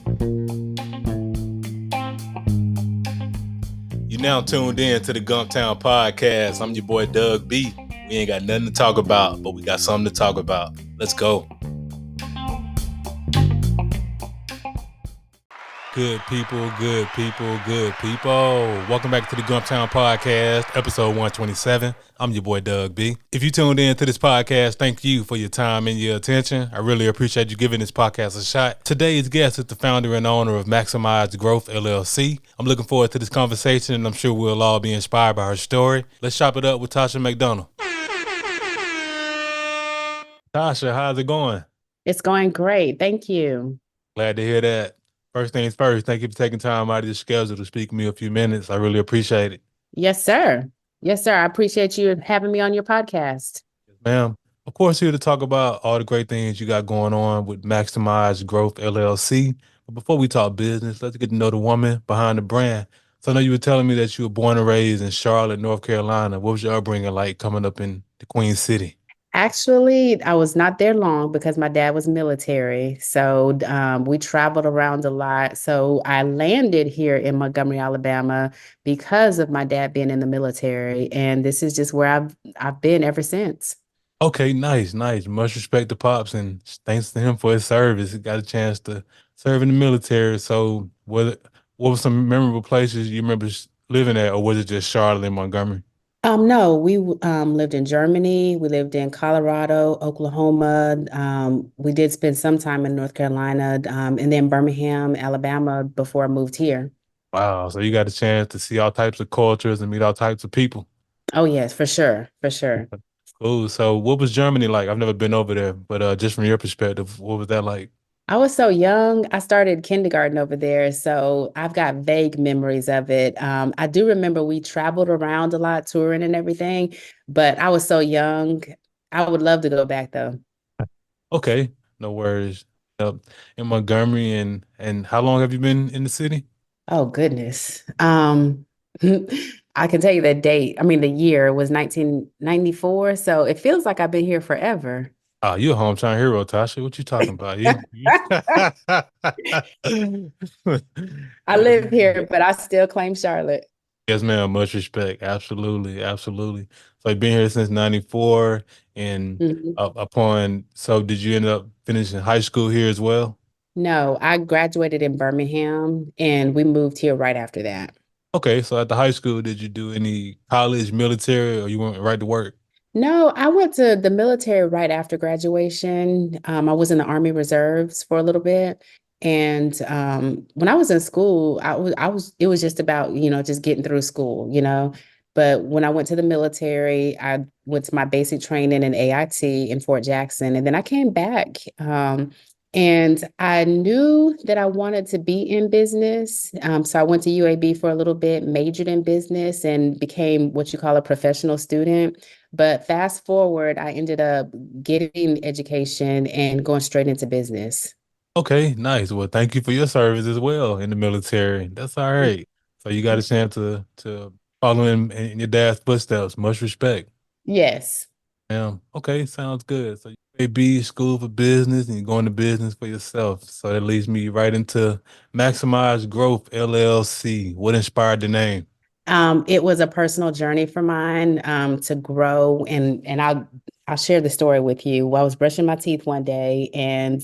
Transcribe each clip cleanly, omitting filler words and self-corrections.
You now tuned in to the Gumptown Podcast. I'm your boy Doug B. We ain't got nothing to talk about, but we got something to talk about. Let's go. Good people, good people, good people. Welcome back to the Gumptown Podcast, episode 127. I'm your boy Doug B. If you tuned in to this podcast, thank you for your time and your attention. I really appreciate you giving this podcast a shot. Today's guest is the founder and owner of Maximize Growth, LLC. I'm looking forward to this conversation, and I'm sure we'll all be inspired by her story. Let's chop it up with Tasha McDonald. Tasha, how's it going? It's going great. Thank you. Glad to hear that. First things first, thank you for taking time out of your schedule to speak to me a few minutes. I really appreciate it. Yes, sir. Yes, sir. I appreciate you having me on your podcast. Yes, ma'am. Of course, here to talk about all the great things you got going on with Maximize Growth LLC. But before we talk business, let's get to know the woman behind the brand. So I know you were telling me that you were born and raised in Charlotte, North Carolina. What was your upbringing like coming up in the Queen City? Actually, I was not there long because my dad was military. So we traveled around a lot. So I landed here in Montgomery, Alabama because of my dad being in the military. And this is just where I've been ever since. Okay, nice, nice. Much respect to Pops, and thanks to him for his service. He got a chance to serve in the military. So what were some memorable places you remember living at, or was it just Charlotte and Montgomery? No, we lived in Germany. We lived in Colorado, Oklahoma. We did spend some time in North Carolina, and then Birmingham, Alabama before I moved here. Wow, so you got a chance to see all types of cultures and meet all types of people. Oh, yes, for sure, for sure. Cool. So what was Germany like? I've never been over there, but just from your perspective, what was that like? I was so young. I started kindergarten over there, so I've got vague memories of it. I do remember we traveled around a lot, touring and everything, but I was so young. I would love to go back though. Okay, no worries. Yep. In Montgomery, and how long have you been in the city? Oh goodness. I can tell you the date. I mean, the year was 1994, so it feels like I've been here forever. Oh, you a hometown hero, Tasha. What you talking about? I Yes, live ma'am. here, but I still claim Charlotte. Yes, ma'am. Much respect. Absolutely. Absolutely. So you've been here since 94 and Mhm. so did you end up finishing high school here as well? No, I graduated in Birmingham and we moved here right after that. Okay, so at the high school, did you do any college, military, or you went right to work? No, I went to the military right after graduation. I was in the Army Reserves for a little bit. And when I was in school, it was just about, just getting through school, you know. But when I went to the military, I went to my basic training in AIT in Fort Jackson. And then I came back. And I knew that I wanted to be in business. So I went to UAB for a little bit, majored in business, and became what you call a professional student. But fast forward, I ended up getting education and going straight into business. Okay, nice. Well, thank you for your service as well in the military. That's all right. So you got a chance to follow in your dad's footsteps. Much respect. Yes. Yeah. Okay, sounds good. So you may be school for business and you're going to business for yourself. So that leads me right into Maximize Growth LLC. What inspired the name? It was a personal journey for mine to grow, and I'll share the story with you. Well, I was brushing my teeth one day, and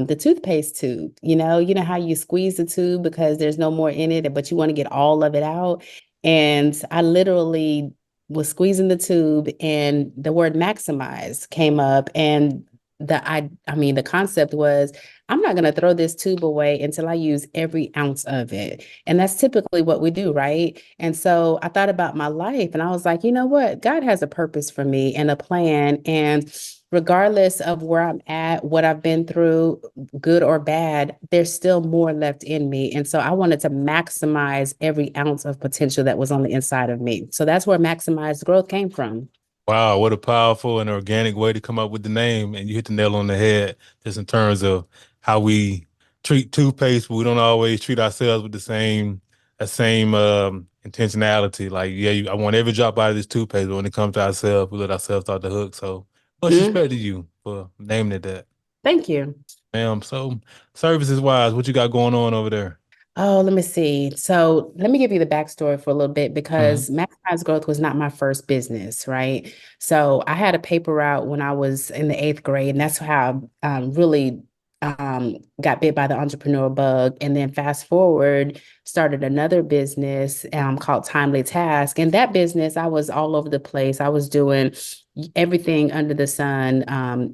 the toothpaste tube. You know how you squeeze the tube because there's no more in it, but you want to get all of it out. And I literally was squeezing the tube, and the word maximize came up, and I mean, the concept was I'm not going to throw this tube away until I use every ounce of it. And that's typically what we do, right? And so I thought about my life and I was like, you know what? God has a purpose for me and a plan. And regardless of where I'm at, what I've been through, good or bad, there's still more left in me. And so I wanted to maximize every ounce of potential that was on the inside of me. So that's where maximized growth came from. Wow, what a powerful and organic way to come up with the name. And you hit the nail on the head just in terms of how we treat toothpaste, but we don't always treat ourselves with the same intentionality. Like, yeah, I want every drop out of this toothpaste, but when it comes to ourselves, we let ourselves off the hook. So much Mm, respect to you for naming it that. thank you. So services wise, what you got going on over there? Oh, let me see. So let me give you the backstory for a little bit Hmm. because Maximize Growth was not my first business, right? So I had a paper route when I was in the eighth grade, and that's how I really got bit by the entrepreneur bug. And then fast forward, started another business called Timely Task. And that business, I was all over the place. I was doing everything under the sun.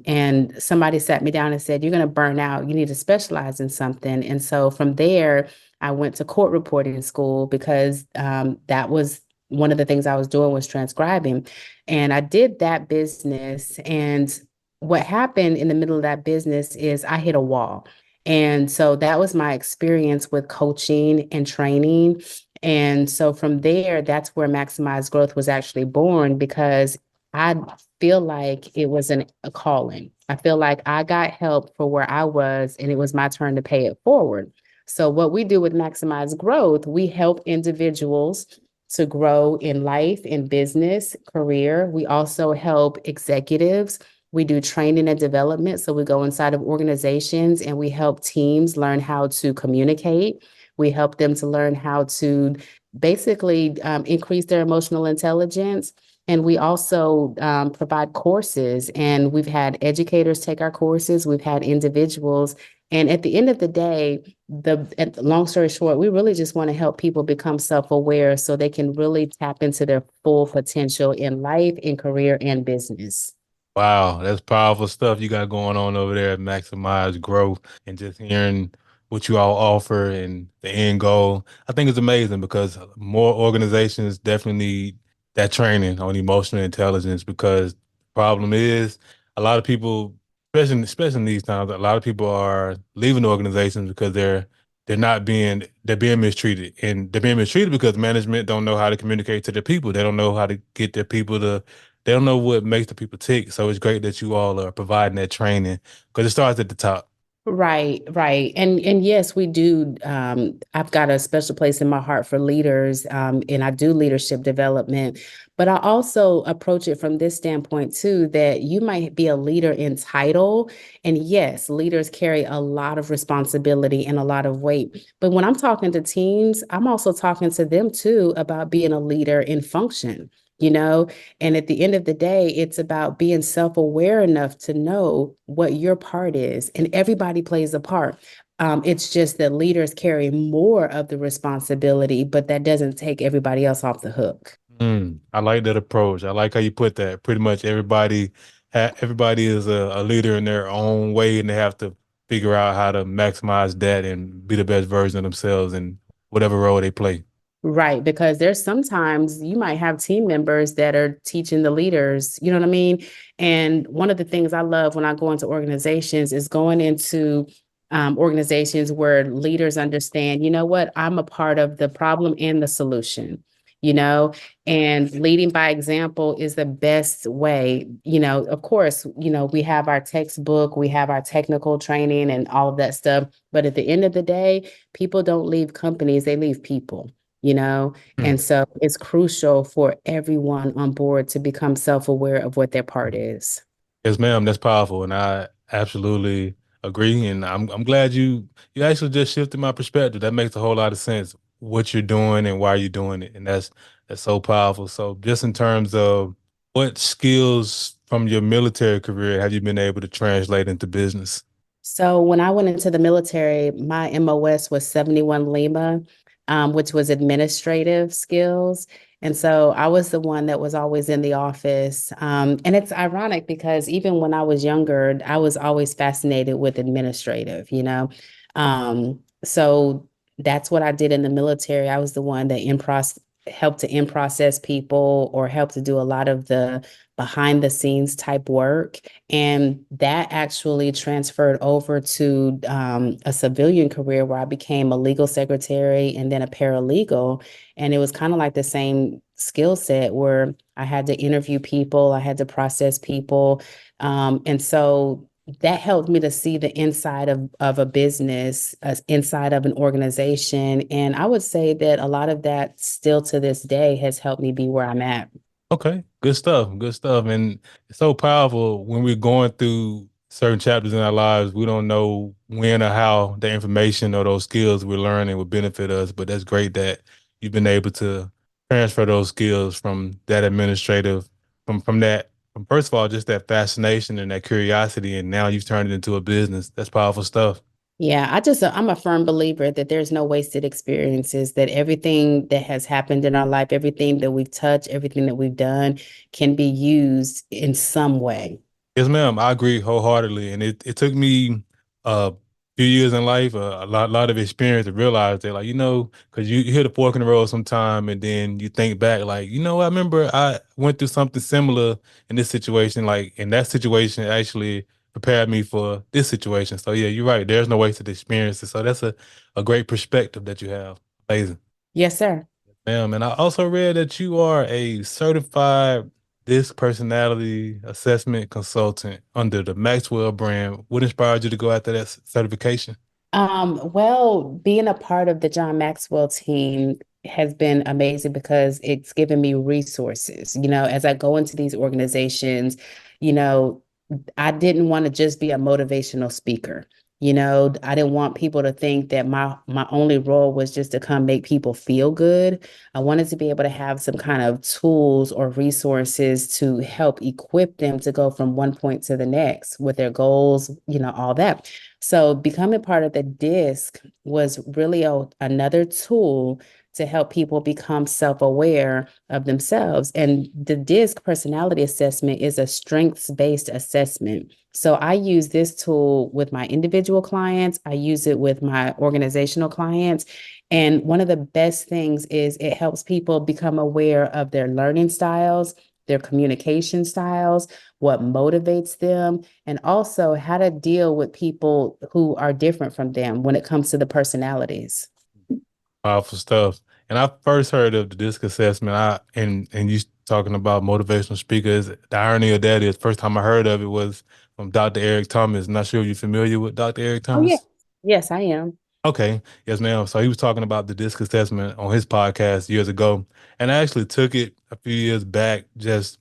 And somebody sat me down and said, "You're going to burn out. You need to specialize in something." And so from there, I went to court reporting school because that was one of the things I was doing was transcribing. And I did that business. And what happened in the middle of that business is I hit a wall. And so that was my experience with coaching and training. And so from there, that's where Maximize Growth was actually born because I feel like it was a calling. I feel like I got help for where I was, and it was my turn to pay it forward. So, what we do with Maximize Growth, we help individuals to grow in life, in business, career. We also help executives. We do training and development. So, we go inside of organizations and we help teams learn how to communicate. We help them to learn how to basically increase their emotional intelligence. And we also provide courses, and we've had educators take our courses. We've had individuals, and at the end of the day, long story short, we really just want to help people become self-aware so they can really tap into their full potential in life, in career, and business. Wow, that's powerful stuff you got going on over there at Maximize Growth and just hearing what you all offer and the end goal. I think it's amazing because more organizations definitely need that training on emotional intelligence because the problem is a lot of people, especially in these times, a lot of people are leaving organizations because they're being mistreated. And they're being mistreated because management don't know how to communicate to their people. They don't know how to get their people to they don't know what makes the people tick. So it's great that you all are providing that training because it starts at the top. Right, right. And yes, we do. I've got a special place in my heart for leaders, and I do leadership development, but I also approach it from this standpoint too, that you might be a leader in title. And yes, leaders carry a lot of responsibility and a lot of weight. But when I'm talking to teams, I'm also talking to them too about being a leader in function. You know, and at the end of the day, it's about being self aware enough to know what your part is, and everybody plays a part. It's just that leaders carry more of the responsibility, but that doesn't take everybody else off the hook. I like that approach. I like how you put that. Pretty much everybody is a leader in their own way, and they have to figure out how to maximize that and be the best version of themselves in whatever role they play. Right, because there's sometimes you might have team members that are teaching the leaders, you know what I mean? And one of the things I love when I go into organizations is going into organizations where leaders understand, you know what, I'm a part of the problem and the solution, you know, and leading by example is the best way. You know, of course, you know, we have our textbook, we have our technical training and all of that stuff. But at the end of the day, people don't leave companies, they leave people, you know? Hmm. And so it's crucial for everyone on board to become self-aware of what their part is. Yes, ma'am. That's powerful, and I absolutely agree. And I'm glad you actually just shifted my perspective. That makes a whole lot of sense. What you're doing and why you're doing it, and that's so powerful. So, just in terms of what skills from your military career have you been able to translate into business? So when I went into the military, my MOS was 71 Lima, which was administrative skills. And so I was the one that was always in the office. And it's ironic because even when I was younger, I was always fascinated with administrative, you know. So that's what I did in the military. I was the one that helped to in process people or helped to do a lot of the behind the scenes type work. And that actually transferred over to a civilian career where I became a legal secretary and then a paralegal. And it was kind of like the same skill set where I had to interview people, I had to process people. And so that helped me to see the inside of a business, inside of an organization. And I would say that a lot of that still to this day has helped me be where I'm at. Okay, good stuff, good stuff. And it's so powerful when we're going through certain chapters in our lives, we don't know when or how the information or those skills we're learning will benefit us. But that's great that you've been able to transfer those skills from that administrative, from that, from first of all, just that fascination and that curiosity, and now you've turned it into a business. That's powerful stuff. Yeah, I'm a firm believer that there's no wasted experiences, that everything that has happened in our life, everything that we've touched, everything that we've done can be used in some way. Yes, ma'am. I agree wholeheartedly. And it took me a few years in life, lot of experience to realize that, like, because you hit a fork in the road sometime and then you think back, like, I remember I went through something similar in this situation. Like, in that situation actually prepared me for this situation. So, yeah, you're right. There's no wasted experiences. So, that's a great perspective that you have. Amazing. Yes, sir. Ma'am, and I also read that you are a certified disc personality assessment consultant under the Maxwell brand. What inspired you to go after that certification? Well, being a part of the John Maxwell team has been amazing because it's given me resources. As I go into these organizations, you know, I didn't want to just be a motivational speaker. I didn't want people to think that my only role was just to come make people feel good. I wanted to be able to have some kind of tools or resources to help equip them to go from one point to the next with their goals, all that. So becoming part of the DISC was really another tool to help people become self-aware of themselves. And the DISC personality assessment is a strengths-based assessment. So I use this tool with my individual clients. I use it with my organizational clients. And one of the best things is it helps people become aware of their learning styles, their communication styles, what motivates them, and also how to deal with people who are different from them when it comes to the personalities. Powerful stuff. And I first heard of the DISC assessment. And you talking about motivational speakers. The irony of that is, first time I heard of it was from Dr. Eric Thomas. Not sure if you're familiar with Dr. Eric Oh, yeah. Thomas. Yes, I am. Okay. Yes, ma'am. So he was talking about the disc assessment on his podcast years ago. And I actually took it a few years back just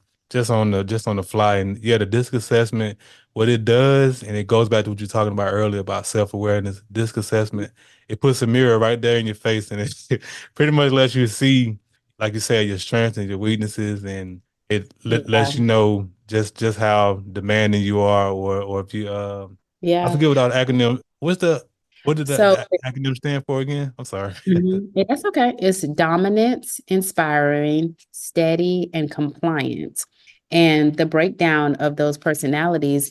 on the fly. And yeah, the disc assessment, what it does, and it goes back to what you're talking about earlier about self-awareness, disc assessment, it puts a mirror right there in your face and it pretty much lets you see, like you said, your strengths and your weaknesses, and it lets Yeah. you know just how demanding you are, or if you I Yeah. forget what all the acronym. What did So that acronym stand for again? I'm sorry. Yeah, that's okay. It's dominant, inspiring, steady, and compliant. And the breakdown of those personalities,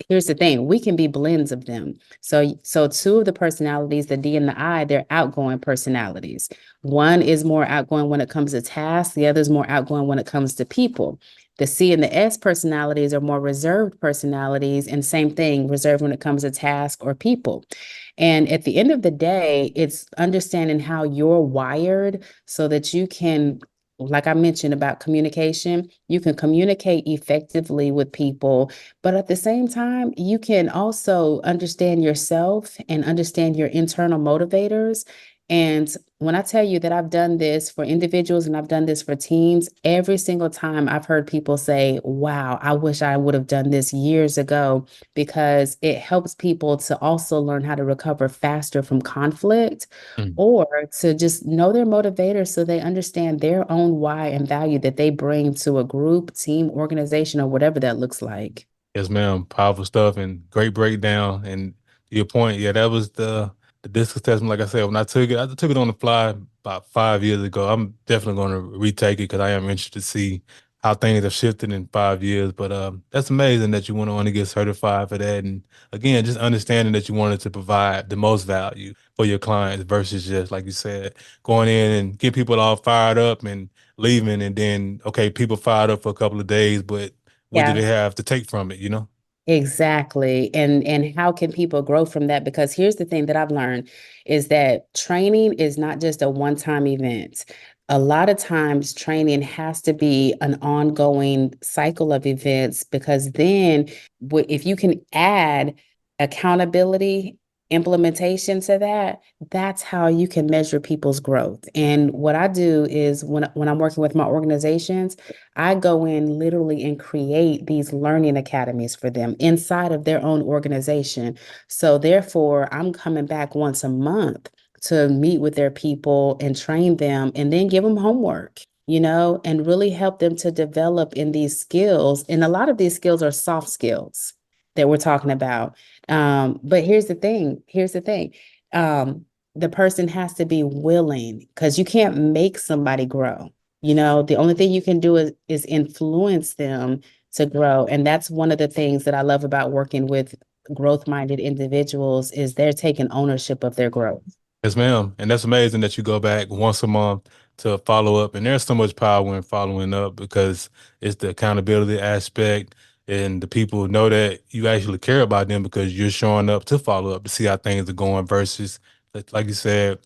here's the thing, we can be blends of them. So two of the personalities, the D and the I, they're outgoing personalities. One is more outgoing when it comes to tasks, the other is more outgoing when it comes to people. The C and the S personalities are more reserved personalities, and same thing, reserved when it comes to task or people. And at the end of the day, it's understanding how you're wired so that you can, like I mentioned about communication, you can communicate effectively with people, but at the same time, you can also understand yourself and understand your internal motivators. And when I tell you that I've done this for individuals and I've done this for teams, every single time I've heard people say, wow, I wish I would have done this years ago, because it helps people to also learn how to recover faster from conflict Mm. or to just know their motivators so they understand their own why and value that they bring to a group, team, organization, or whatever that looks like. Yes, ma'am. Powerful stuff and great breakdown. And to your point, yeah, that was the disc assessment. Like I took it on the fly about 5 years ago. I'm definitely going to retake it because I am interested to see how things have shifted in 5 years. But that's amazing that you went on to get certified for that. And again, just understanding that you wanted to provide the most value for your clients versus just, like you said, going in and get people all fired up and leaving, and then okay, people fired up for a couple of days, but what do Yeah. they have to take from it? Exactly. And how can people grow from that? Because here's the thing that I've learned is that training is not just a one-time event. A lot of times training has to be an ongoing cycle of events, because then if you can add accountability implementation to that, that's how you can measure people's growth. And what I do is when I'm working with my organizations, I go in literally and create these learning academies for them inside of their own organization. So therefore, I'm coming back once a month to meet with their people and train them and then give them homework. And really help them to develop in these skills. And a lot of these skills are soft skills that we're talking about. But here's the thing. Um, the person has to be willing because you can't make somebody grow. The only thing you can do is influence them to grow. And that's one of the things that I love about working with growth-minded individuals is they're taking ownership of their growth. Yes, ma'am. And that's amazing that you go back once a month to follow up. And there's so much power in following up because it's the accountability aspect and the people know that you actually care about them because you're showing up to follow up to see how things are going versus, like you said,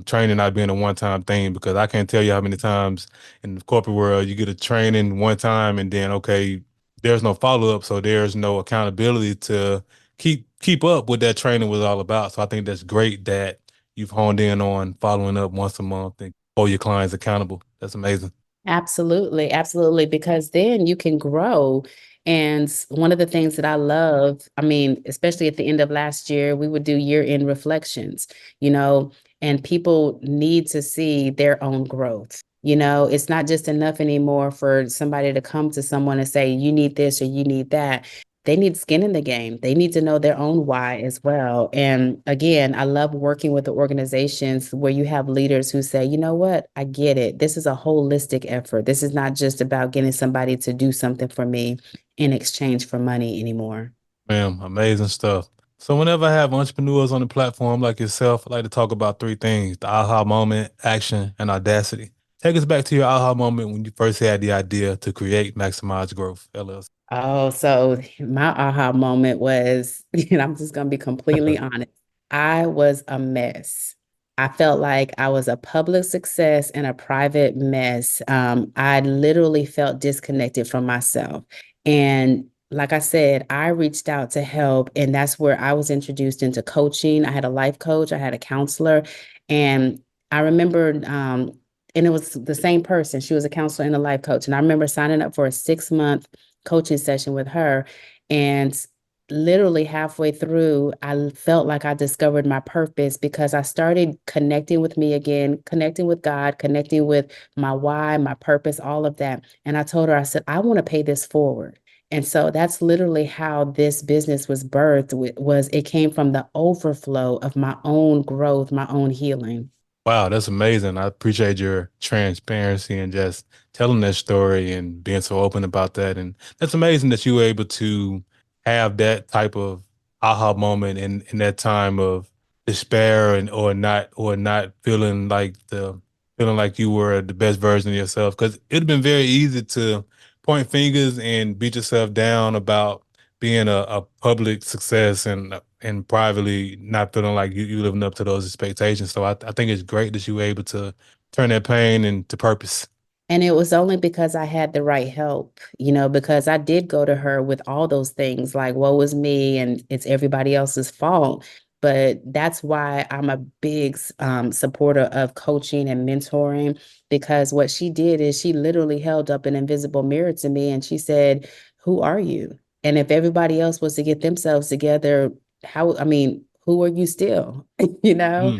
training not being a one-time thing because I can't tell you how many times in the corporate world you get a training one time and then, okay, there's no follow-up. So there's no accountability to keep up what that training was all about. So I think that's great that you've honed in on following up once a month and hold your clients accountable. That's amazing. Absolutely, absolutely, because then you can grow. And one of the things that I love, I mean, especially at the end of last year, we would do year-end reflections, you know, and people need to see their own growth. It's not just enough anymore for somebody to come to someone and say, you need this or you need that. They need skin in the game. They need to know their own why as well. And again, I love working with the organizations where you have leaders who say, you know what, I get it. This is a holistic effort. This is not just about getting somebody to do something for me in exchange for money anymore. Ma'am, amazing stuff. So whenever I have entrepreneurs on the platform like yourself, I like to talk about three things: the aha moment, action, and audacity. Take us back to your aha moment when you first had the idea to create Maximize Growth, LLC. Oh, so my aha moment was, and I'm just going to be completely honest, I was a mess. I felt like I was a public success and a private mess. I literally felt disconnected from myself. And like I said, I reached out to help, and that's where I was introduced into coaching. I had a life coach, I had a counselor, and I remember, and it was the same person. She was a counselor and a life coach. And I remember signing up for a 6 month coaching session with her. And literally halfway through, I felt like I discovered my purpose because I started connecting with me again, connecting with God, connecting with my why, my purpose, all of that. And I told her, I said, I want to pay this forward. And so that's literally how this business was birthed, was it came from the overflow of my own growth, my own healing. Wow, that's amazing. I appreciate your transparency and just telling that story and being so open about that. And that's amazing that you were able to have that type of aha moment in that time of despair and or not feeling like you were the best version of yourself. Because it'd been very easy to point fingers and beat yourself down about being a public success and privately not feeling like you living up to those expectations. So I think it's great that you were able to turn that pain into purpose. And it was only because I had the right help, because I did go to her with all those things like, woe is me and it's everybody else's fault. But that's why I'm a big supporter of coaching and mentoring, because what she did is she literally held up an invisible mirror to me and she said, who are you? And if everybody else was to get themselves together, I mean, who are you still? you know?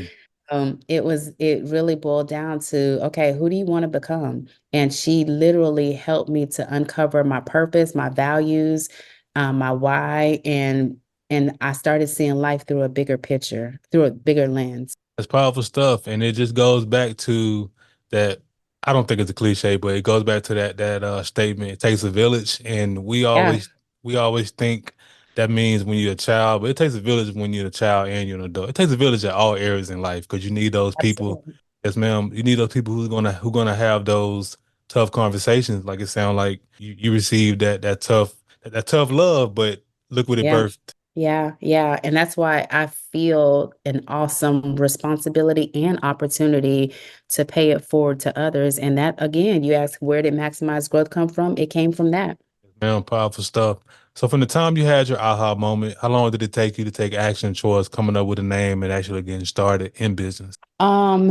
Mm. It really boiled down to, okay, who do you want to become? And she literally helped me to uncover my purpose, my values, my why, and I started seeing life through a bigger picture, through a bigger lens. That's powerful stuff, and it just goes back to that. I don't think it's a cliche, but it goes back to that statement. It takes a village, and we Yeah, always think that means when you're a child, but it takes a village when you're a child and you're an adult. It takes a village at all areas in life because you need those people. absolutely. Yes, ma'am. You need those people who's gonna have those tough conversations. Like it sounds like you received that tough love, but look what it Yeah. birthed. Yeah, yeah. And that's why I feel an awesome responsibility and opportunity to pay it forward to others. And that, again, you ask, where did maximize growth come from? It came from that. Man, powerful stuff. So from the time you had your aha moment, how long did it take you to take action towards coming up with a name and actually getting started in business? Um,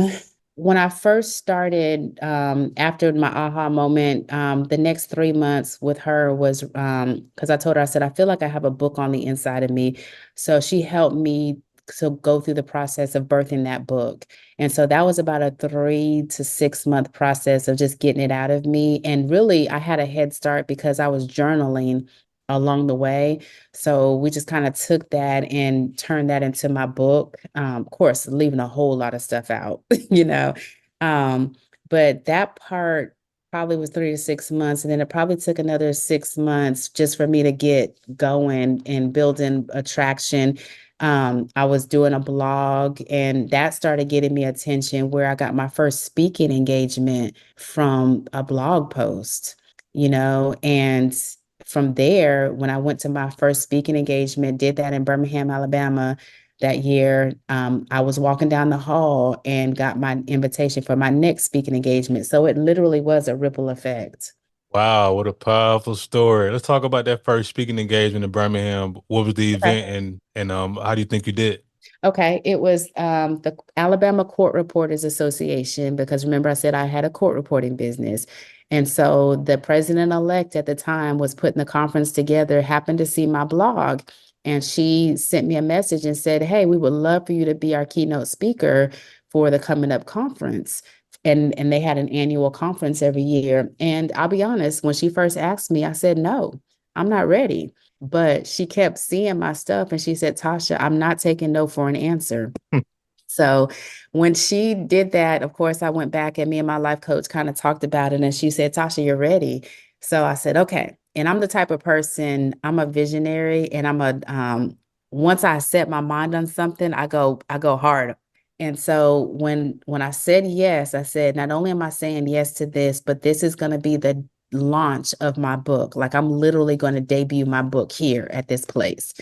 when I first started, after my aha moment, the next 3 months with her was because I told her, I said, I feel like I have a book on the inside of me. So she helped me to go through the process of birthing that book. And so that was about a 3 to 6 month process of just getting it out of me. And really, I had a head start because I was journaling along the way. So we just kind of took that and turned that into my book. Of course, leaving a whole lot of stuff out, you know. Um, but that part probably was 3 to 6 months. And then it probably took another 6 months just for me to get going and building attraction. I was doing a blog and that started getting me attention where I got my first speaking engagement from a blog post, and from there, when I went to my first speaking engagement, did that in Birmingham, Alabama that year, I was walking down the hall and got my invitation for my next speaking engagement. So it literally was a ripple effect. Wow, what a powerful story. Let's talk about that first speaking engagement in Birmingham. What was the Okay. event and how do you think you did? Okay, it was the Alabama Court Reporters Association because remember I said I had a court reporting business. And so the president-elect at the time was putting the conference together, happened to see my blog, and she sent me a message and said, "Hey, we would love for you to be our keynote speaker for the coming up conference." And they had an annual conference every year. And I'll be honest, when she first asked me, I said, "No, I'm not ready." But she kept seeing my stuff and she said, "Tasha, I'm not taking no for an answer." So when she did that, of course, I went back and me and my life coach kind of talked about it. And she said, "Tasha, you're ready." So I said, "Okay." And I'm the type of person, I'm a visionary and once I set my mind on something, I go hard. And so when I said yes, I said, not only am I saying yes to this, but this is going to be the launch of my book. Like I'm literally going to debut my book here at this place.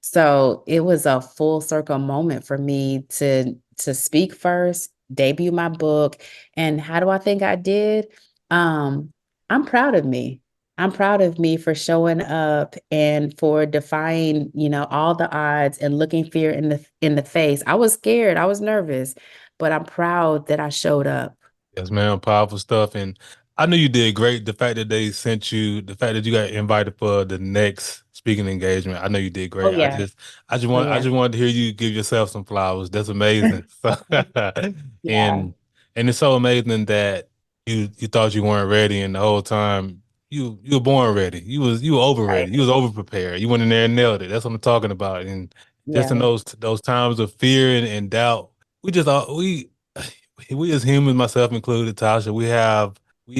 So it was a full circle moment for me to speak first, debut my book. And how do I think I did? Um, I'm proud of me. I'm proud of me for showing up and for defying, all the odds and looking fear in the face. I was scared, I was nervous, but I'm proud that I showed up. Yes, man, powerful stuff. And I knew you did great. The fact that they sent you, the fact that you got invited for the next speaking engagement, I know you did Oh great. yeah. Oh I yeah. just wanted to hear you give yourself some flowers. That's amazing. So, Yeah. and and it's so amazing that you thought you weren't ready, and the whole time you were born ready. You were over ready. Right. You was over prepared. You went in there and nailed it. That's what I'm talking about. And just in Yeah. those times of fear and doubt, we just we as humans, myself included, Tasha, we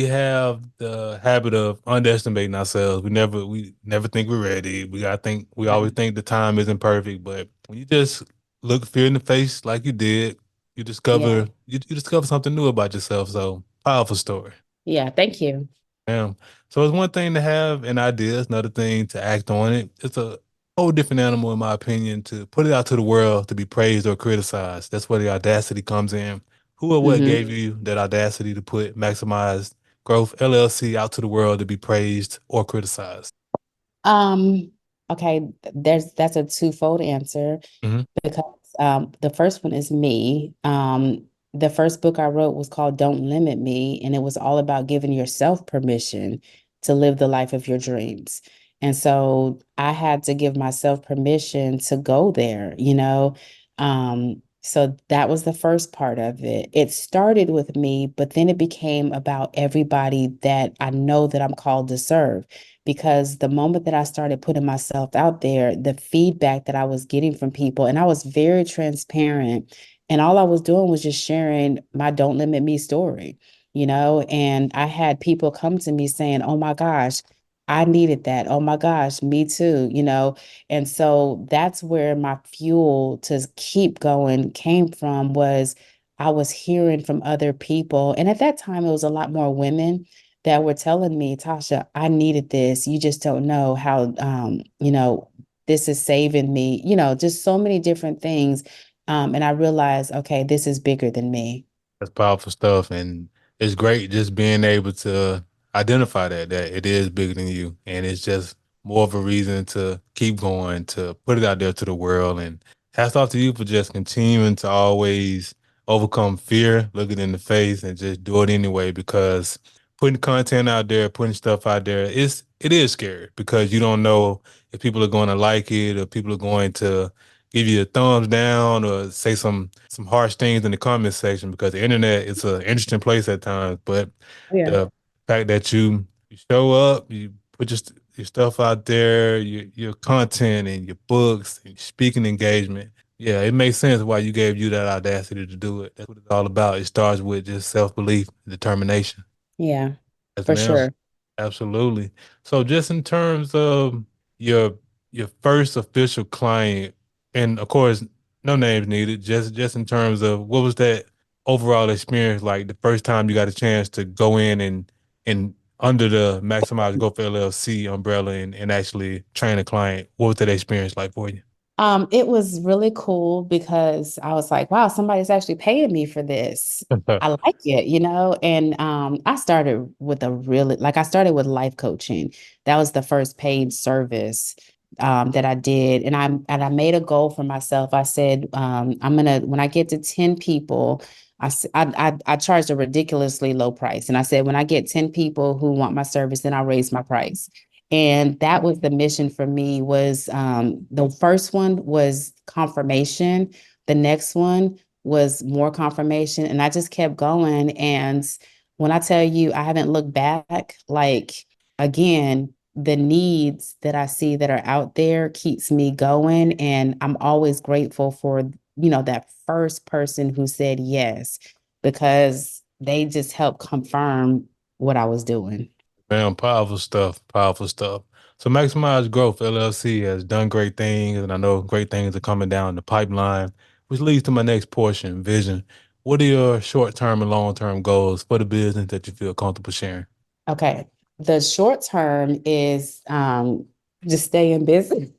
have the habit of underestimating ourselves. We never think we're ready. We always Right. think the time isn't perfect. But when you just look fear in the face like you did, Yeah. you discover something new about yourself. So powerful story. Yeah. Thank you. Yeah. So it's one thing to have an idea, it's another thing to act on it. It's a whole different animal, in my opinion, to put it out to the world to be praised or criticized. That's where the audacity comes in. Who or what Hmm. gave you that audacity to put Maximized Growth LLC out to the world to be praised or criticized? Um, okay, that's a twofold answer Hmm. because the first one is me. The first book I wrote was called Don't Limit Me, and it was all about giving yourself permission to live the life of your dreams. And so I had to give myself permission to go there. So that was the first part of it. It started with me, but then it became about everybody that I know that I'm called to serve because the moment that I started putting myself out there, the feedback that I was getting from people, and I was very transparent, and all I was doing was just sharing my Don't Limit Me story. And I had people come to me saying, "Oh my gosh, I needed that. Oh my gosh, me too." And so that's where my fuel to keep going came from was I was hearing from other people. And at that time, it was a lot more women that were telling me, "Tasha, I needed this. You just don't know how, this is saving me, just so many different things. And I realized, okay, this is bigger than me. That's powerful stuff. And it's great just being able to identify that it is bigger than you, and it's just more of a reason to keep going, to put it out there to the world. And hats off to you for just continuing to always overcome fear, look it in the face, and just do it anyway. Because putting content out there, putting stuff out there, it is scary because you don't know if people are going to like it or people are going to give you a thumbs down or say some harsh things in the comment section because the internet is an interesting place at times. But Yeah. the fact that you show up, you put your stuff out there, your content and your books and your speaking engagement. Yeah, it makes sense why you gave you that audacity to do it. That's what it's all about. It starts with just self-belief, determination. Yeah, Yes, for ma'am. sure. Absolutely. So just in terms of your your first official client, and of course, no names needed, just in terms of what was that overall experience like the first time you got a chance to go in and under the Maximize Growth LLC umbrella and actually train a client. What was that experience like for you? It was really cool because I was like, wow, somebody's actually paying me for this. I like it, and I started with I started with life coaching. That was the first paid service that I did. And I made a goal for myself. I said, when I get to 10 people, I charged a ridiculously low price. And I said, when I get 10 people who want my service, then I'll raise my price. And that was the mission for me. Was the first one was confirmation. The next one was more confirmation. And I just kept going. And when I tell you I haven't looked back, like, again, the needs that I see that are out there keeps me going. And I'm always grateful for, that first person who said yes, because they just helped confirm what I was doing. Man, powerful stuff, powerful stuff. So Maximize Growth LLC has done great things, and I know great things are coming down the pipeline, which leads to my next portion, vision. What are your short-term and long-term goals for the business that you feel comfortable sharing? Okay. The short term is just stay in business.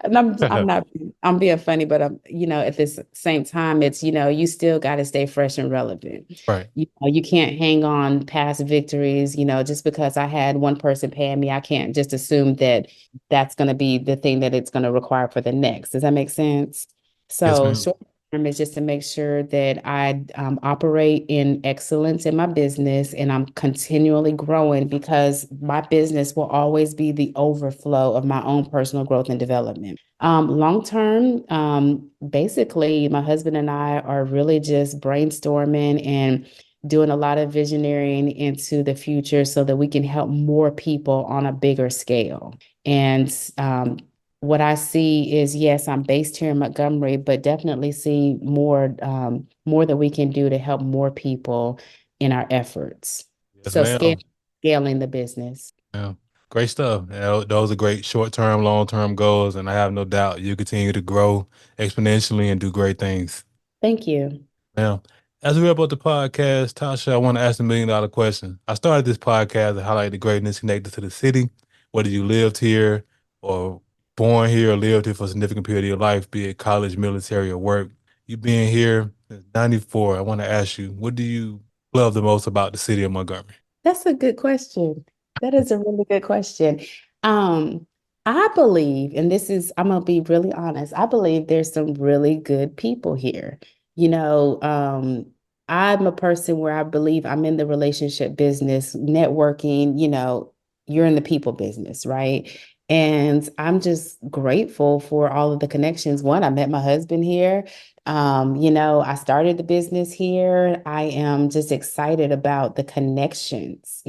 And I'm not I'm being funny, but at this same time, it's you still got to stay fresh and relevant. Right. You can't hang on past victories, just because I had one person paying me, I can't just assume that that's going to be the thing that it's going to require for the next. Does that make sense? Yes, So ma'am. short term is just to make sure that I operate in excellence in my business and I'm continually growing, because my business will always be the overflow of my own personal growth and development. Long term, basically, my husband and I are really just brainstorming and doing a lot of visioneering into the future so that we can help more people on a bigger scale. And what I see is, yes, I'm based here in Montgomery, but definitely see more that we can do to help more people in our efforts. Yes, So ma'am. scaling the business. Yeah. Great stuff. Those are great short-term, long-term goals, and I have no doubt you continue to grow exponentially and do great things. Thank you. Now, as we wrap up the podcast, Tasha, I want to ask the $1 million question. I started this podcast to highlight the greatness connected to the city, whether you lived here or born here or lived here for a significant period of your life, be it college, military, or work. You being here since 94, I want to ask you, what do you love the most about the city of Montgomery? That's a good question. That is a really good question. Um, I believe, and I'm gonna be really honest, I believe there's some really good people here. You know, um, I'm a person where I believe I'm in the relationship business, networking, you're in the people business, right? And I'm just grateful for all of the connections. One, I met my husband here. I started the business here. I am just excited about the connections.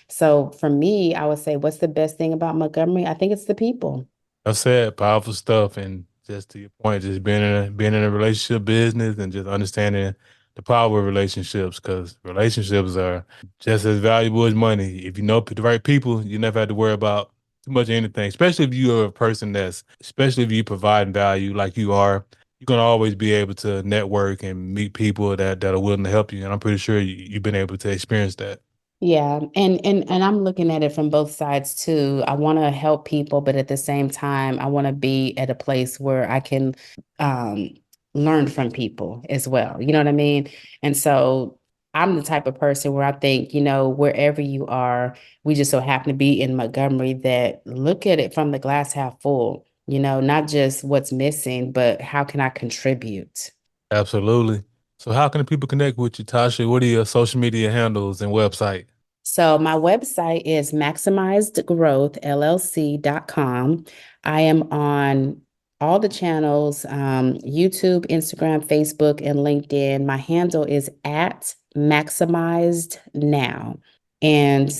So for me, I would say, what's the best thing about Montgomery? I think it's the people. I said powerful stuff, and just to your point, just being in a relationship business and just understanding the power of relationships, because relationships are just as valuable as money. If you know the right people, you never have to worry about too much of anything. Especially if you are a person especially if you provide value like you are, you're gonna always be able to network and meet people that are willing to help you. And I'm pretty sure you've been able to experience that. Yeah, and I'm looking at it from both sides too. I want to help people, but at the same time, I want to be at a place where I can um learn from people as well. You know what I mean? And so I'm the type of person where I think, wherever you are, we just so happen to be in Montgomery, that look at it from the glass half full, not just what's missing, but how can I contribute? Absolutely. So how can the people connect with you, Tasha? What are your social media handles and website? So my website is maximizedgrowthllc.com. I am on all the channels, YouTube, Instagram, Facebook, and LinkedIn. My handle is at maximized now. And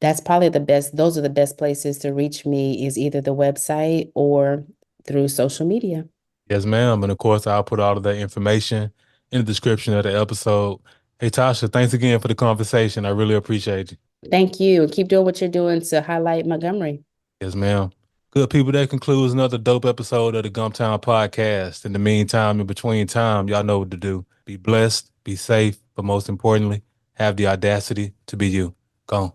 that's probably the best, those are the best places to reach me, is either the website or through social media. Yes, ma'am. And of course, I'll put all of that information in the description of the episode. Hey, Tasha, thanks again for the conversation. I really appreciate you. Thank you. Keep doing what you're doing to highlight Montgomery. Yes, ma'am. Good people, that concludes another dope episode of the Gumptown Podcast. In the meantime, in between time, y'all know what to do. Be blessed, be safe, but most importantly, have the audacity to be you. Go on.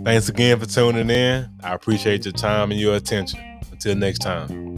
Thanks again for tuning in. I appreciate your time and your attention. Until next time.